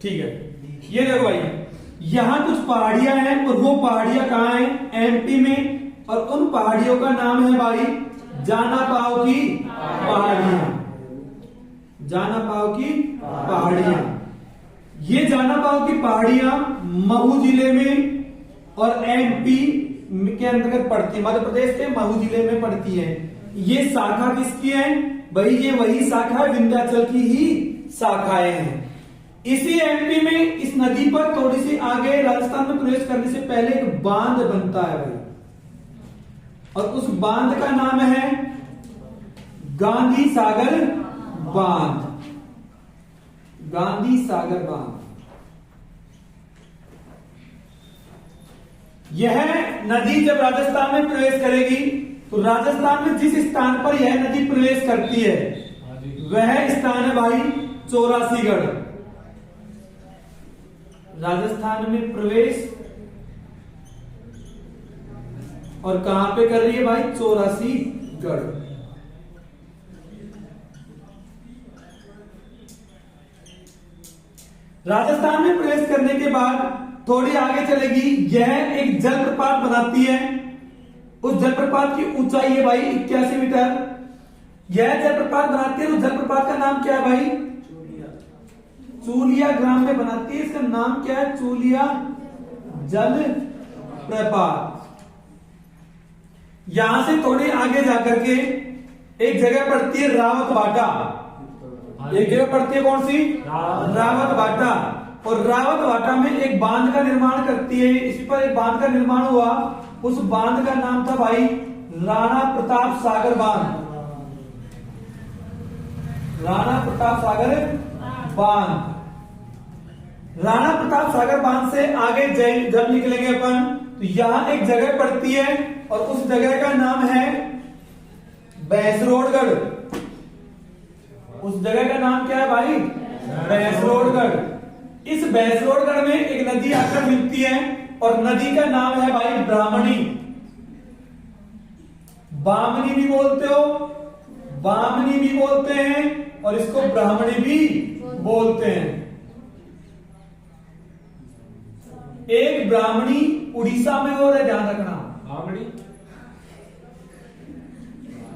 ठीक है, ये देखो भाई, यहां कुछ पहाड़ियां हैं और वो पहाड़ियां कहां हैं? एमपी में, और उन पहाड़ियों का नाम है भाई जाना पाव की पहाड़ियां। जाना पाव की पहाड़ियां, ये जाना पाव की पहाड़ियां महू जिले में और एमपी के अंतर्गत पड़ती है, मध्य प्रदेश के महू जिले में पड़ती है। ये शाखा किसकी है भाई? ये वही शाखा विंध्याचल की ही शाखाएं हैं। इसी एमपी में इस नदी पर थोड़ी सी आगे राजस्थान में प्रवेश करने से पहले एक बांध बनता है भाई, और उस बांध का नाम है गांधी सागर बांध। गांधी सागर बांध। यह नदी जब राजस्थान में प्रवेश करेगी तो राजस्थान में जिस स्थान पर यह नदी प्रवेश करती है वह स्थान है भाई चौरासीगढ़। राजस्थान में प्रवेश और कहां पे कर रही है भाई? चौरासीगढ़। राजस्थान में प्रवेश करने के बाद थोड़ी आगे चलेगी, यह एक जलप्रपात बनाती है। उस जलप्रपात की ऊंचाई है भाई 81 मीटर। यह जलप्रपात बनाती है, उस जलप्रपात का नाम क्या है भाई? चूलिया ग्राम में बनाती है। इसका नाम क्या है? चूलिया जल प्रपात। यहां से थोड़ी आगे जाकर के एक जगह पड़ती है रावत बाटा। एक जगह पड़ती है कौन सी? रावत बाटा। और रावत बाटा में एक बांध का निर्माण करती है। इसी पर एक बांध का निर्माण हुआ, उस बांध का नाम था भाई राणा प्रताप सागर बांध। राणा प्रताप सागर बांध। राणा प्रताप सागर बांध से आगे जब निकलेंगे अपन तो यहां एक जगह पड़ती है और उस जगह का नाम है भैंसरोडगढ़। उस जगह का नाम क्या है भाई? भैंसरोडगढ़। इस भैंसरोडगढ़ में एक नदी आकर मिलती है और नदी का नाम है भाई ब्राह्मणी। बामनी भी बोलते हो, बामनी भी बोलते हैं और इसको ब्राह्मणी भी बोलते हैं। एक ब्राह्मणी उड़ीसा में हो रहा है, ध्यान रखना।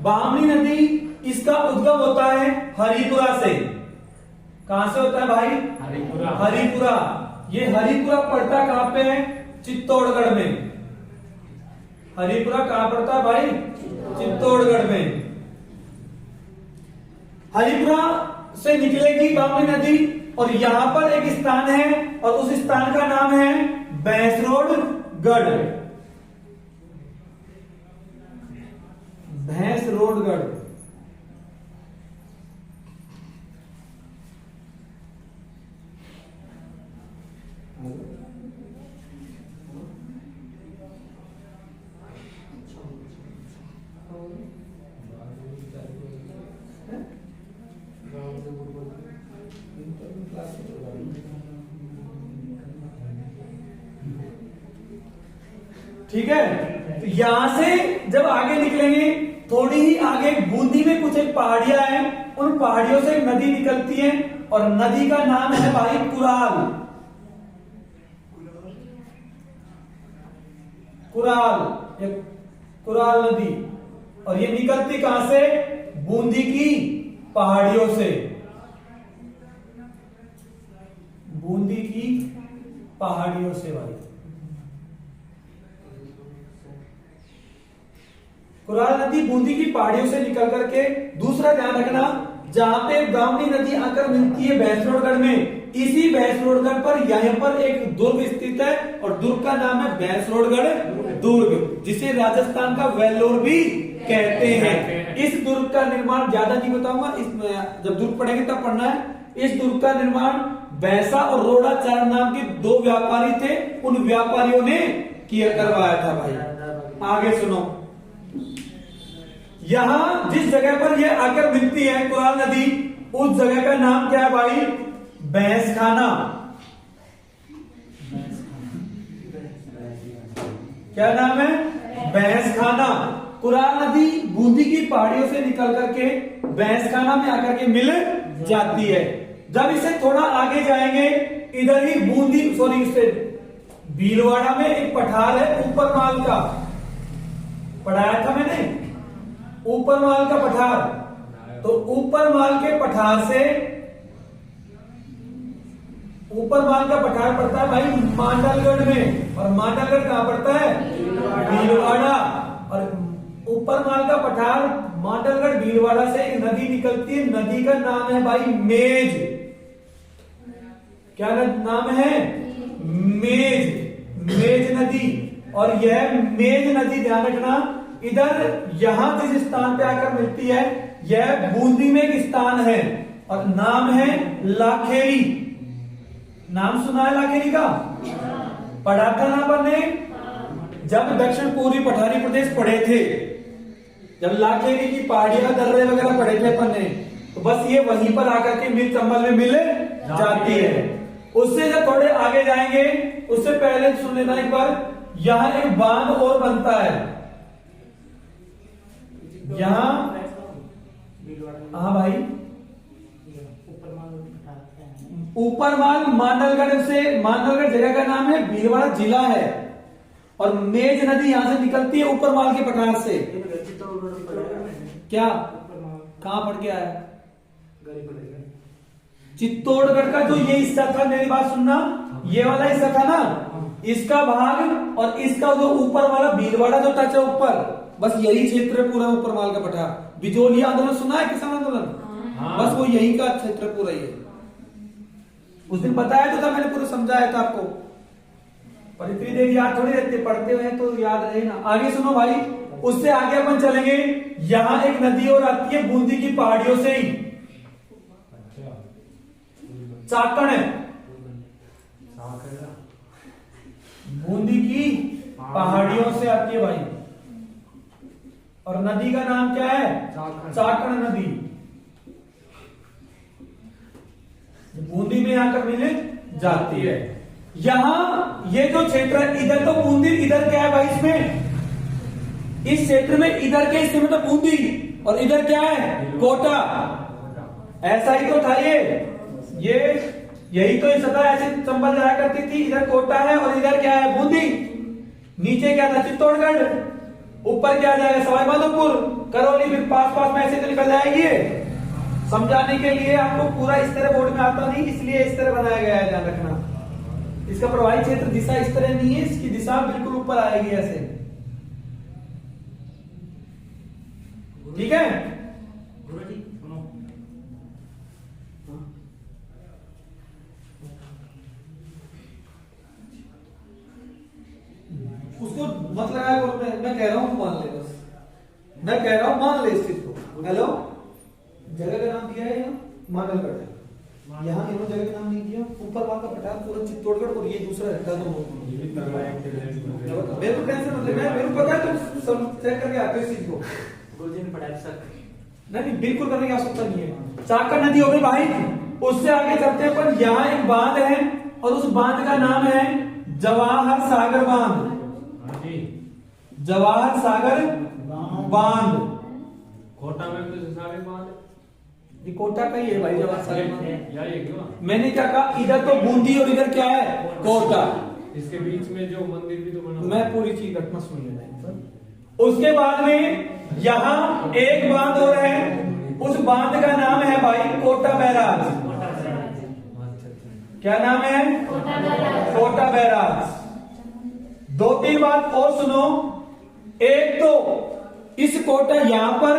बामनी नदी, इसका उद्गम होता है हरिपुरा से। कहां से होता है भाई? हरिपुरा। हरिपुरा। ये हरिपुरा पड़ता कहां पे है? चित्तौड़गढ़ में। हरिपुरा कहां पड़ता है भाई? चित्तौड़गढ़ में। हरिपुरा से निकलेगी बामनी नदी और यहां पर एक स्थान है और उस स्थान का नाम है भैंसरोडगढ़। भैंसरोडगढ़। ठीक है, तो यहां से जब आगे निकलेंगे थोड़ी ही आगे बूंदी में कुछ एक पहाड़ियां हैं, उन पहाड़ियों से एक नदी निकलती है और नदी का नाम है भाई कुराल। कुराल, कुराल नदी। और ये निकलती कहां से? बूंदी की पहाड़ियों से। बूंदी की पहाड़ियों से भाई। कुराल नदी बूंदी की पहाड़ियों से निकल करके, दूसरा ध्यान रखना, जहां पे ब्राह्मणी नदी आकर मिलती है भैंसरोडगढ़ में, इसी भैंसरोडगढ़ पर यहां पर एक दुर्ग स्थित है और दुर्ग का नाम है भैंसरोडगढ़ दुर्ग, जिसे राजस्थान का वेल्लोर भी कहते हैं। इस दुर्ग का निर्माण ज्यादा नहीं बताऊंगा, जब दुर्ग पढ़ेंगे तब पढ़ना है। इस दुर्ग का निर्माण भैंसा और रोडाचार्य नाम के दो व्यापारी थे, उन व्यापारियों ने करवाया था भाई। आगे सुनो, यहां जिस जगह पर यह आकर मिलती है कुराल नदी, उस जगह का नाम क्या है भाई? भैंसखाना। क्या नाम है? भैंसखाना। कुराल नदी बूंदी की पहाड़ियों से निकल करके भैंसखाना में आकर के मिल जाती है। जब इसे थोड़ा आगे जाएंगे, इधर ही बूंदी सॉरी इससे भीलवाड़ा में एक पठार है ऊपर माल का, पढ़ाया था मैंने, ऊपर माल का पठार। तो ऊपर माल के पठार से, ऊपर माल का पठार पड़ता है भाई मांडलगढ़ में, और मांडलगढ़ कहां पड़ता है? भीलवाड़ा। और ऊपर माल का पठार मांडलगढ़ भीलवाड़ा से एक नदी निकलती है, नदी का नाम है भाई मेज। क्या नाम है? मेज, मेज नदी। और यह मेज नदी ध्यान रखना, इधर यहां जिस स्थान पे आकर मिलती है, यह बूंदी में एक स्थान है और नाम है लाखेरी। नाम सुना है लाखेरी का? पढ़ा था ना अपन ने जब दक्षिण पूर्वी पठारी प्रदेश पढ़े थे, जब लाखेरी की पहाड़ियां दर्रे वगैरह पढ़े थे अपन ने, तो बस ये वहीं पर आकर के मिल चंबल में मिल जाती है। उससे जब थोड़े आगे जाएंगे, उससे पहले सुन लेना एक बार, यहां एक बांध और बनता है यहां। हाँ भाई, ऊपर माल मांडलगढ़ से, मांडलगढ़ जगह का नाम है, भीलवाड़ा जिला है, और मेज नदी यहां से निकलती है ऊपर माल के पठार से। क्या कहां पड़ के आया? चित्तौड़गढ़ का जो ये हिस्सा था, मेरी बात सुनना, ये वाला हिस्सा था ना, इसका भाग और इसका जो ऊपर वाला भीलवाड़ा जो टच है ऊपर, बस यही क्षेत्र है पूरा ऊपर माल का पठार। बिजोलिया आंदोलन सुना है? किसान आंदोलन, बस वो यही का क्षेत्र पूरा ही है। उस दिन बताया तो था मैंने, पूरा समझाया था आपको, पर इतनी देर याद थोड़ी रहती, पढ़ते हुए तो याद रहे ना। आगे सुनो भाई, उससे आगे अपन चलेंगे, यहां एक नदी और आती है बूंदी की पहाड़ियों से ही, चाकण है, बूंदी की पहाड़ियों से आती है भाई, और नदी का नाम क्या है? चाकण नदी। बूंदी में आकर मिल जाती है। यहां ये जो क्षेत्र है, इधर तो बूंदी, इधर क्या है भाई इसमें, इस क्षेत्र में इधर के हिस्से में तो बूंदी, और इधर क्या है? कोटा। ऐसा ही तो था ये यही तो हिस्सा था, ऐसे चंबल जाया करती थी, इधर कोटा है और इधर क्या है? बूंदी। नीचे क्या था? चित्तौड़गढ़। ऊपर क्या जाएगा? सवाई माधोपुर, करौली, फिर पास पास में ऐसे तो निकल जाएगी। समझाने के लिए आपको पूरा इस तरह बोर्ड में आता नहीं, इसलिए इस तरह बनाया गया है, ध्यान रखना। इसका प्रवाही क्षेत्र दिशा इस तरह नहीं है, इसकी दिशा बिल्कुल ऊपर आएगी ऐसे, ठीक है? उसको मत लगाया करो, मैं कह रहा हूं मान ले, बस मैं कह रहा हूं मान ले इस चीज को। हेलो, जगह का नाम दिया है यहाँ मांडलगढ़, यहाँ इन्होंने जगह का नाम नहीं दिया। ऊपर वाला पठार पूरा चित्तौड़गढ़, और ये दूसरा रहता तो मेरे को टेंशन मतलब, मेरे को पता है तुम सब चेक करके आते हो इस चीज को, गुरुजी ने पढ़ाया सर। नहीं, बिल्कुल करने की आवश्यकता नहीं है। चाकण नदी हो गई भाई, उससे आगे चलते हैं, पर यहाँ एक बांध है, और उस बांध का नाम है जवाहर सागर बांध। जवाहर सागर बांध, कोटा में तो सारे बांध, ये कोटा का ही है भाई जवाहर सागर बांध। मैंने क्या कहा, इधर तो बूंदी और इधर क्या है? कोटा। इसके बीच में जो मंदिर भी तो बना, मैं पूरी चीज रखना सुन लेना। उसके बाद में यहां एक बांध और है, उस बांध का नाम है भाई कोटा बैराज। क्या नाम है? कोटा बैराज। दो तीन बात और सुनो। एक तो इस कोटा, यहां पर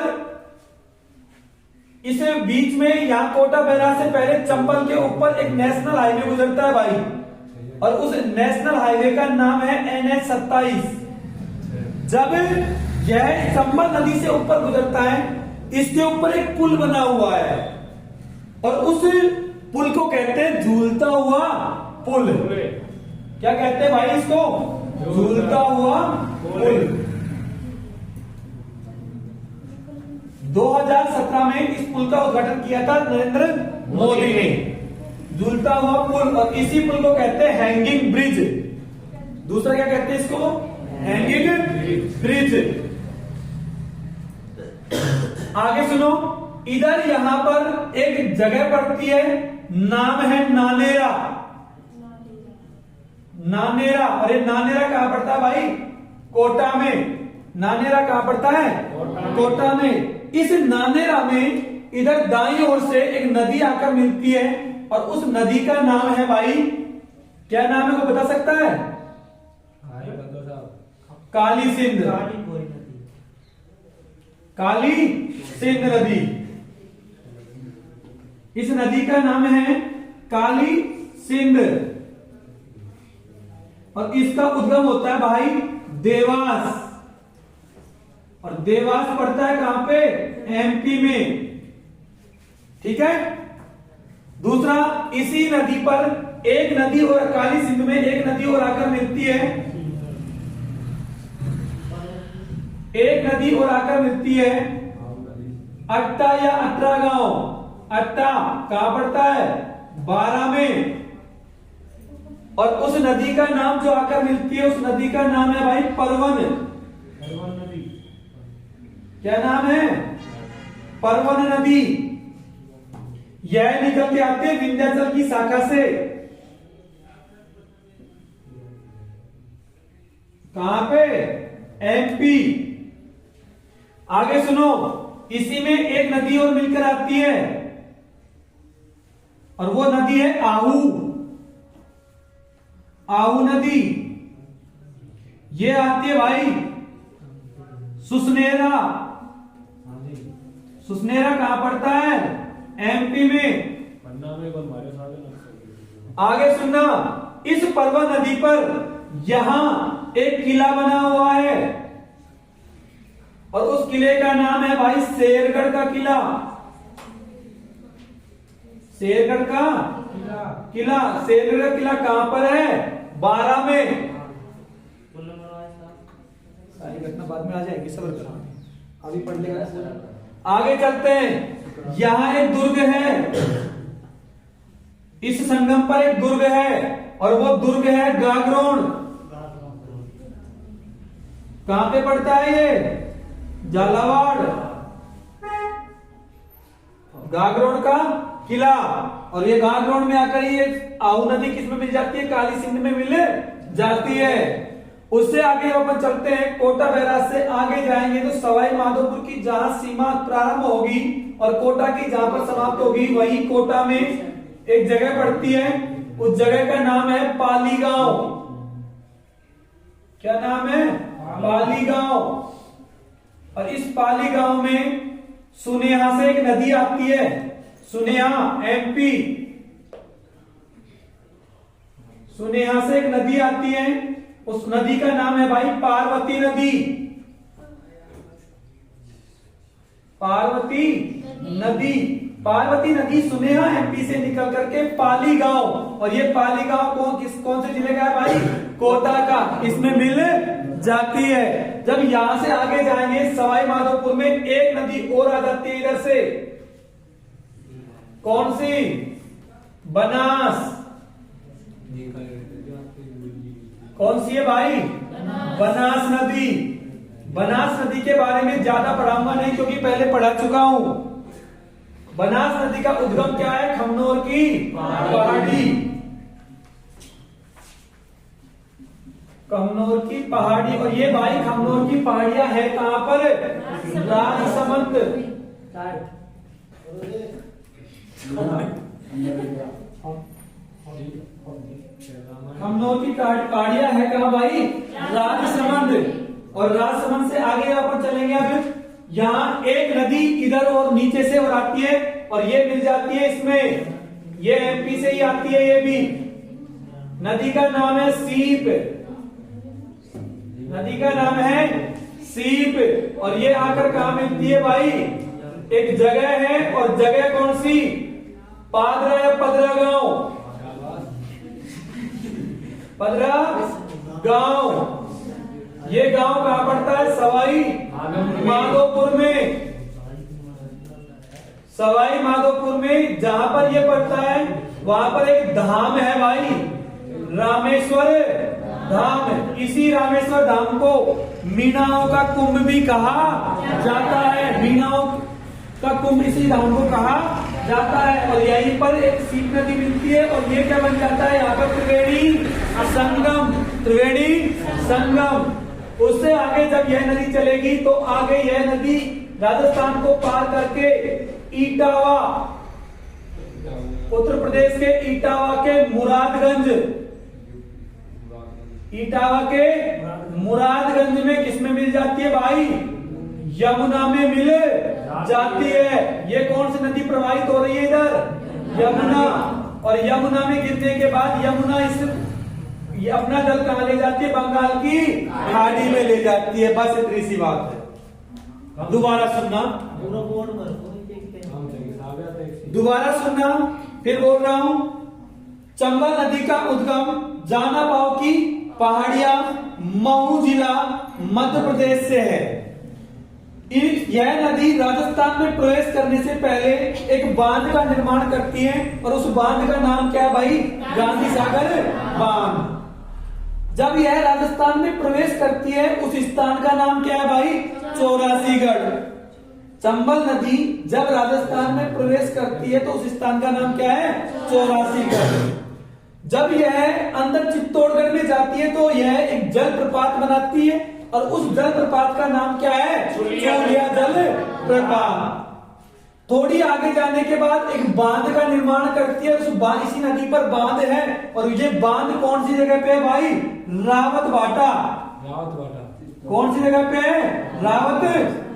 इस बीच में, यहां कोटा बैराज से पहले चंबल के ऊपर एक नेशनल हाईवे गुजरता है भाई, और उस नेशनल हाईवे का नाम है NH 27। जब यह चंबल नदी से ऊपर गुजरता है, इसके ऊपर एक पुल बना हुआ है, और उस पुल को कहते हैं झूलता हुआ पुल। क्या कहते हैं भाई इसको? झूलता हुआ पुल। 2017 में इस पुल का उद्घाटन किया था नरेंद्र मोदी ने। झूलता हुआ पुल, और इसी पुल को कहते हैं हैंगिंग ब्रिज। दूसरा क्या कहते हैं इसको? Hanging bridge. आगे सुनो, इधर यहां पर एक जगह पड़ती है नाम है नानेरा। नानेरा, अरे नानेरा कहां पड़ता है भाई? कोटा में। नानेरा कहां पड़ता है? कोटा में। इस नानेरा में इधर दाईं ओर से एक नदी आकर मिलती है और उस नदी का नाम है भाई, क्या नाम है, को बता सकता है? काली सिंध। काली सिंध नदी। इस नदी का नाम है काली सिंध और इसका उद्गम होता है भाई देवास। और देवास पड़ता है कहां पे? एमपी में। ठीक है। दूसरा, इसी नदी पर एक नदी और काली सिंध में एक नदी और आकर मिलती है। एक नदी और आकर मिलती है अट्टा या अट्रा गांव। अट्टा कहां पड़ता है? 12 में। और उस नदी का नाम जो आकर मिलती है उस नदी का नाम है भाई परवन। नदी। क्या नाम है? परवन नदी। यह निकल के आते हैं विंध्याचल की शाखा से। कहां पे? एमपी। आगे सुनो, इसी में एक नदी और मिलकर आती है और वो नदी है आहू। आहू नदी। ये आती है भाई सुसनेरा। सुसनेरा कहां पड़ता है? एमपी में। पन्ना में हमारे साथ। आगे सुनना, इस परवन नदी पर यहां एक किला बना हुआ है और उस किले का नाम है भाई शेरगढ़ का किला। शेरगढ़ का किला। शेरगढ़ का किला कहां पर है? 12 में। सारी घटना बाद में आ जाएगी, सब्र करो, अभी पढ़ लेगा। आगे चलते हैं। यहां एक दुर्ग है। इस संगम पर एक दुर्ग है और वो दुर्ग है गागरोन। कहां पे पड़ता है ये? झालावाड़। गागरोन का किला। और ये गागरोन में आकर ये आहू नदी किसमें मिल जाती है? काली सिंध में मिल जाती है। उससे आगे अपन चलते हैं, कोटा बैराज से आगे जाएंगे तो सवाई माधोपुर की जहां सीमा प्रारंभ होगी और कोटा की जहां पर समाप्त होगी वहीं कोटा में एक जगह पड़ती है। उस जगह का नाम है पाली गांव। क्या नाम है? पाली गांव। और इस पाली गांव में सुनेहा से एक नदी आती है। सुनेहा, एमपी। सुनेहा से एक नदी आती है, उस नदी का नाम है भाई पार्वती नदी। पार्वती नदी। पार्वती नदी सुनेहा एमपी से निकल करके पाली गांव, और ये पाली गांव कौन से जिले का है भाई? कोटा का। इसमें मिल जाती है। जब यहां से आगे जाएंगे सवाई माधोपुर में एक नदी और आ जाती है इधर से। कौन सी? बनास। कौन सी है भाई? बनास नदी। बनास नदी के बारे में ज्यादा पढ़ाऊंगा नहीं क्योंकि पहले पढ़ा चुका हूं। बनास नदी का उद्गम क्या है? खमनोर की पहाड़ी। खमनोर की पहाड़ी। और ये भाई खमनोर की पहाड़ियां है कहां पर? राजसमंद। खमनोर की पहाड़ियां है कहां भाई? राजसमंद। और राजसमंद से आगे अपन चलेंगे। अब यहाँ एक नदी इधर और नीचे से और आती है और ये मिल जाती है इसमें। ये एमपी से ही आती है। ये भी नदी का नाम है सीप। नदी का नाम है सीप। और ये आकर कहां मिलती है भाई? एक जगह है, और जगह कौन सी? पादरा या पदरा गांव। पदरा गांव। ये गांव कहां पड़ता है? सवाई माधोपुर में। सवाई माधोपुर में जहां पर ये पड़ता है वहां पर एक धाम है भाई, रामेश्वर धाम। इसी रामेश्वर धाम को मीनाओं का कुंभ भी कहा जाता है। मीनाओं का कुंभ इसी धाम को कहा जाता है और यहीं पर एक सीप नदी मिलती है और ये क्या बन जाता है यहाँ पर त्रिवेणी संगम, त्रिवेणी संगम। उससे आगे जब यह नदी चलेगी तो आगे यह नदी राजस्थान को पार करके इटावा, उत्तर प्रदेश के इटावा के मुरादगंज, इटावा के मुरादगंज में किसमें मिल जाती है भाई? यमुना में मिल जाती है। ये कौन सी नदी प्रवाहित हो रही है इधर? यमुना। और यमुना में गिरने के बाद यमुना ये अपना जल कहां ले जाती है? बंगाल की खाड़ी में ले जाती है। बस इतनी सी बात है। दोबारा सुनना, दोबारा सुनना, फिर बोल रहा हूं। चंबल नदी का उद्गम जाना पाव की पहाड़ियां, महू जिला, मध्य प्रदेश से है। यह नदी राजस्थान में प्रवेश करने से पहले एक बांध का निर्माण करती है और उस बांध का नाम क्या है भाई? गांधी सागर बांध। जब यह राजस्थान में प्रवेश करती है उस स्थान का नाम क्या है भाई? चौरासीगढ़। चंबल नदी जब राजस्थान में प्रवेश करती है तो उस स्थान का नाम क्या है? चौरासीगढ़। जब यह अंदर चित्तौड़गढ़ में जाती है तो यह एक जल प्रपात बनाती है और उस जल प्रपात का नाम क्या है? चूलिया जल प्रपात। थोड़ी आगे जाने के बाद एक बांध का निर्माण करती है। इसी नदी पर बांध है और ये बांध कौन सी जगह पे है भाई? रावत भाटा। कौन सी जगह पे है? रावत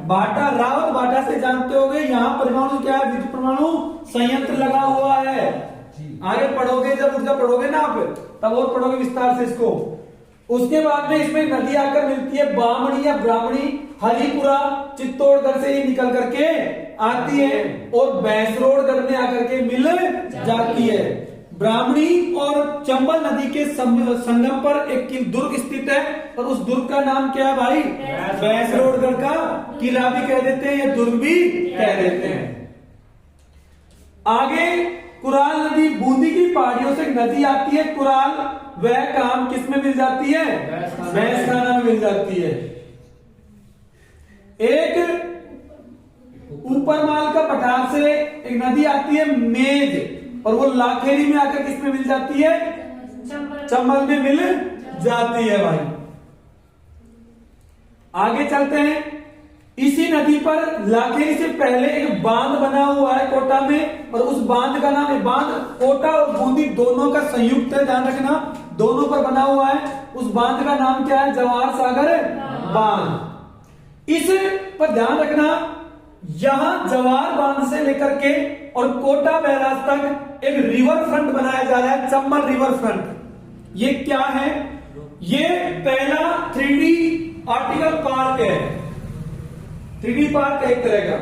भाटा। रावत भाटा से जानते होगे यहाँ परमाणु क्या है? विद्युत परमाणु संयंत्र लगा हुआ है। आगे पढ़ोगे, जब ऊर्जा पढ़ोगे ना आप, तब और पढ़ोगे विस्तार से इसको। उसके बाद में इसमें नदी आकर मिलती है बामणी या ब्राह्मणी, हरिपुरा, चित्तौड़गढ़ से ये निकल करके आती है और भैंसरोडगढ़ में आकर के मिल जाती है। ब्राह्मणी और चंबल नदी के संगम पर एक दुर्ग स्थित है और उस दुर्ग का नाम क्या है भाई? भैंसरोडगढ़ का किला भी कह देते हैं या दुर्ग भी कह देते हैं। आगे कुराल नदी बूंदी की पहाड़ियों से नदी आती है कुराल, वह काम किस में मिल जाती है? भैंसखाना में मिल जाती है। एक ऊपर माल का पठार से एक नदी आती है मेज और वो लाखेरी में आकर किस में मिल जाती है? चंबल में मिल जाती है भाई। आगे चलते हैं। इसी नदी पर लाखेरी से पहले एक बांध बना हुआ है कोटा में और उस बांध का नाम है, बांध कोटा और बूंदी दोनों का संयुक्त है, ध्यान रखना, दोनों पर बना हुआ है। उस बांध का नाम क्या है? जवाहर सागर बांध। इस पर ध्यान रखना, यहां जवाहर बांध से लेकर के और कोटा बैराज तक एक रिवर फ्रंट बनाया जा रहा है, चंबल रिवर फ्रंट। ये क्या है? ये पहला 3D आर्टिकल पार्क है, 3D पार्क है एक तरह का।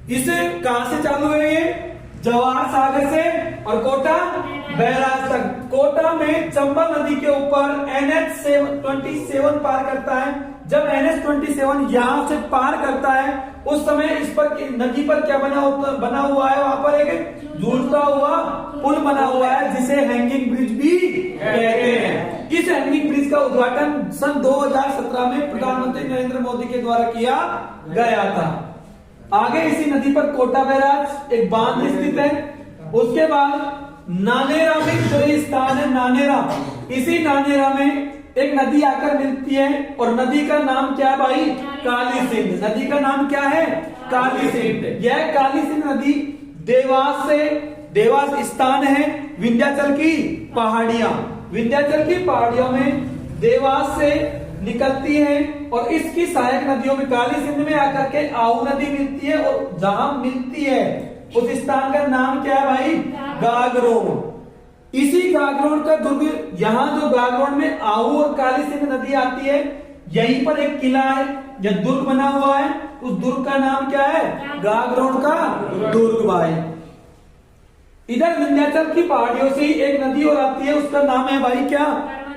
इसे कहां से चालू है? ये जवाहर सागर से और कोटा बैराज तक। कोटा में चंबल नदी के ऊपर NH27 पार करता है। जब NH27 यहां से पार करता है उस समय इस पर नदी पर क्या बना हुआ है? वहां पर एक झूलता हुआ पुल बना हुआ है जिसे हैंगिंग ब्रिज भी कहते हैं। इस हैंगिंग ब्रिज का उद्घाटन सन 2017 में प्रधानमंत्री नरेंद्र मोदी के द्वारा किया गया था। आगे इसी नदी पर कोटा बैराज एक बांध स्थित है। उसके बाद नानेरा में जो स्थान है नानेरा, इसी नानेरा में एक नदी आकर मिलती है और नदी का नाम क्या है भाई? काली सिंध। नदी का नाम क्या है? काली सिंध। यह काली सिंध नदी देवास स्थान है विंध्याचल की पहाड़ियां। विंध्याचल की पहाड़ियों में देवास से निकलती है और इसकी सहायक नदियों में काली सिंध में आकर के आहू नदी मिलती है और जहां मिलती है उस स्थान का नाम क्या है भाई? गागरोन। इसी गागरोन का दुर्ग, यहाँ जो गागरोन में आहू और काली सिंध नदी आती है, यहीं पर एक किला है या दुर्ग बना हुआ है। उस दुर्ग का नाम क्या है? गागरोन का दुर्ग भाई। इधर विंध्याचल की पहाड़ियों से एक नदी और आती है, उसका नाम है भाई क्या?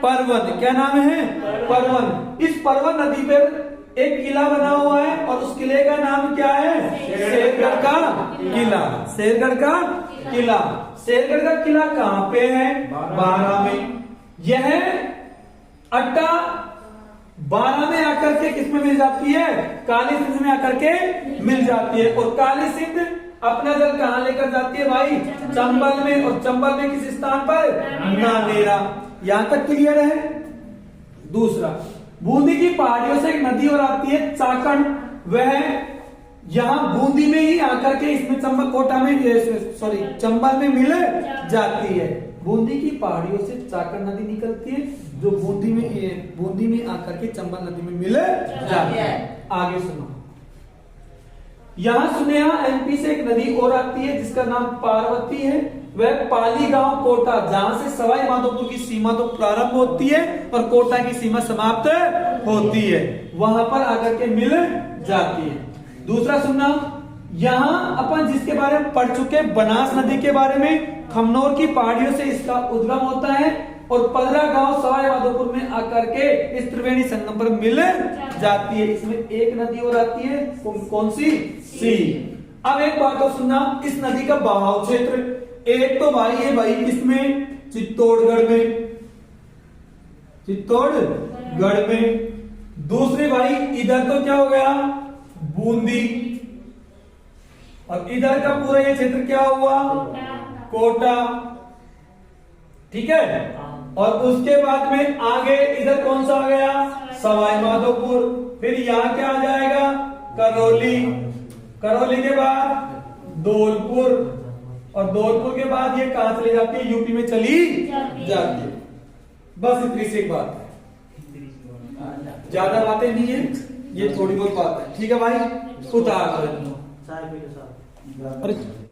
परवन। क्या नाम है? परवन। इस परवन नदी पर एक किला बना हुआ है और उस किले का नाम क्या है? शेरगढ़ का किला। शेरगढ़ का किला। शेरगढ़ का किला कहां पे है? बारां में। यह अड्डा बारां में आकर के किसमें मिल जाती है? काली सिंध में आकर के मिल जाती है और काली सिंध अपना जल कहाँ लेकर जाती है भाई? चंबल में। और चंबल में किस स्थान पर? नामेरा। यहां तक क्लियर है? दूसरा, बूंदी की पहाड़ियों से एक नदी और आती है चाकण, वह यहां बूंदी में ही आकर के इसमें चंबल कोटा में चंबल में मिल जाती है। बूंदी की पहाड़ियों से चाकण नदी निकलती है जो बूंदी में आकर के चंबल नदी में मिल जाती है। आगे सुनो, यहां सुनेहा एमपी से एक नदी और आती है जिसका नाम पार्वती है, वह पाली गांव कोटा, जहां से सवाई माधोपुर की सीमा तो प्रारंभ होती है और कोटा की सीमा समाप्त होती है, वहां पर आकर के मिल जाती है। दूसरा सुनना, यहां अपन जिसके बारे में पढ़ चुके बनास नदी के बारे में, खमनोर की पहाड़ियों से इसका उद्गम होता है और 15 गांव सवाई माधोपुर में आकर के इस त्रिवेणी संगम पर मिल जाती है। इसमें एक नदी और आती है, कौन सी? सी। अब एक बात और सुनना, इस नदी का बहाव क्षेत्र एक तो भाई है भाई किसमें? चित्तौड़गढ़ में। दूसरी भाई इधर तो क्या हो गया? बूंदी। और इधर का पूरा ये क्षेत्र क्या हुआ? कोटा। ठीक है। और उसके बाद में आगे इधर कौन सा आ गया? सवाई माधोपुर। फिर यहाँ क्या आ जाएगा? करौली के बाद धौलपुर, और धौलपुर के बाद ये कहां चली जाती है? यूपी में चली जाती है। बस इतनी सी एक बात है, ज्यादा बातें नहीं है, ये थोड़ी बहुत बात है। ठीक है भाई, उतार दो। अरे